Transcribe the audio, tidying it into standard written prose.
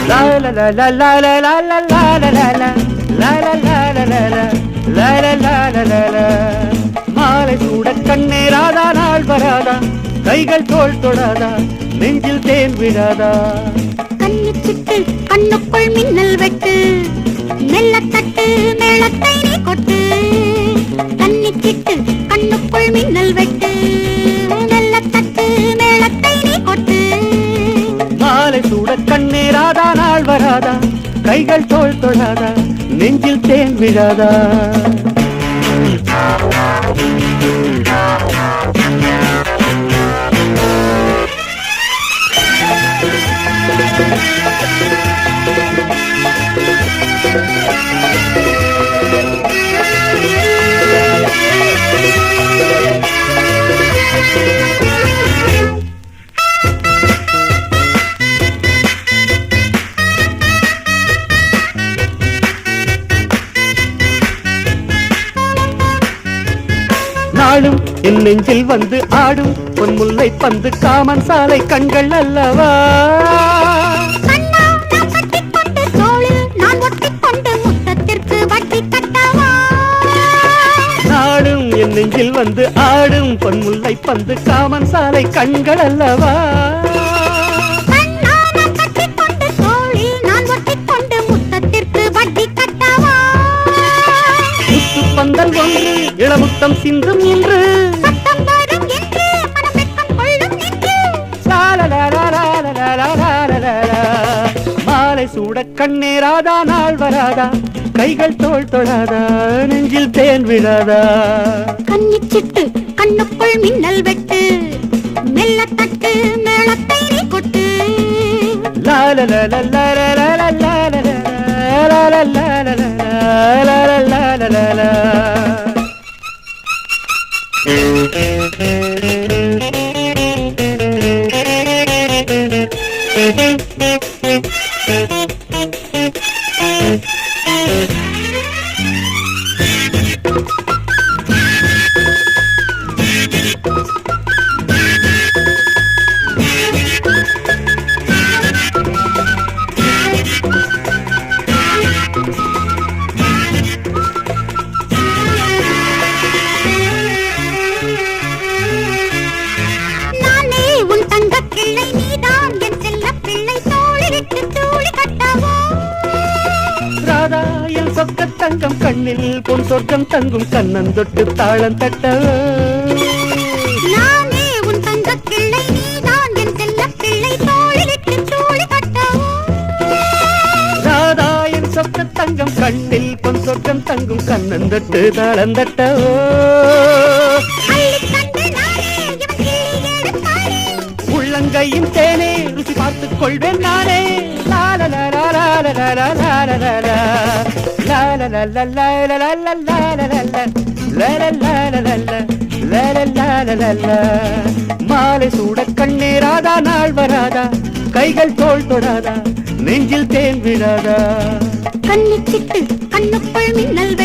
La la la la la la la la la la la la la la la la la la la la. மாலை சூட கண்ணேராதா நாள் வராதா கைகள் தோள் தொடாதா நெஞ்சில் தேன் விடாதா கண்ணிச்சிட்டு கண்ணுக்குள் மின்னல் வெட்டு மெல்லத்தட்டு மேளத்தை நீ கொட்டு கண்ணிச்சிட்டு கண்ணுக்குள் மின்னல் வெட்டு மெல்லத்தட்டு மேளத்தை நீ கொட்டு மாலை சூட கண்ணேராதா நாள் வராதா கைகள் தோள் தொடாதா நெஞ்சில் தேன் விடாதா நாளும் என் நெஞ்சில் வந்து ஆடும் பொன் முல்லை பந்து காமன் சாலை கண்கள் அல்லவா நாடும் என் நெஞ்சில் வந்து ஆடும் பொன் முல்லை பந்து காமன் சாலை கண்கள் அல்லவா பந்தல் ஒன்று இளமுத்தம் சிந்தும் என்று மாலை சூட கண்ணேராதா நாள் வராதா கைகள் தோள் தொடாதா நெஞ்சில் தேன் விடாதா கண்ணிச்சிட்டு கண்ணுக்குள் மின்னல் வெட்டு மெல்லத்தட்டு மேளத்தை நீ கொட்டு லால லால லால லால லால லால லால லால லால. தங்கம் கண்ணில் பொன் சொர்க்கம் தங்கும் கண்ணன் தொட்டு தாளம் தட்ட நானே உன் தங்க கிள்ளை நீதான் என் செல்ல பிள்ளை தோளிலிட்டு தூளி கட்டவோ ராதா என் சொர்க்க தங்கம் கண்ணில் பொன் சொர்க்கம் தங்கும் கண்ணன் தொட்டு தாளம் தட்டவோ உள்ளங்கையும் தேனே ருசி பார்த்துக் கொள்வேன் நானே லால லால லால லால லால மாலை சூட கண்ணேராதா நாள் வராதா கைகள் தோள் தொடாதா நெஞ்சில் தேன் விடாதா கண்ணிச்சிட்டு கண்ணுக்குள் மின்னல்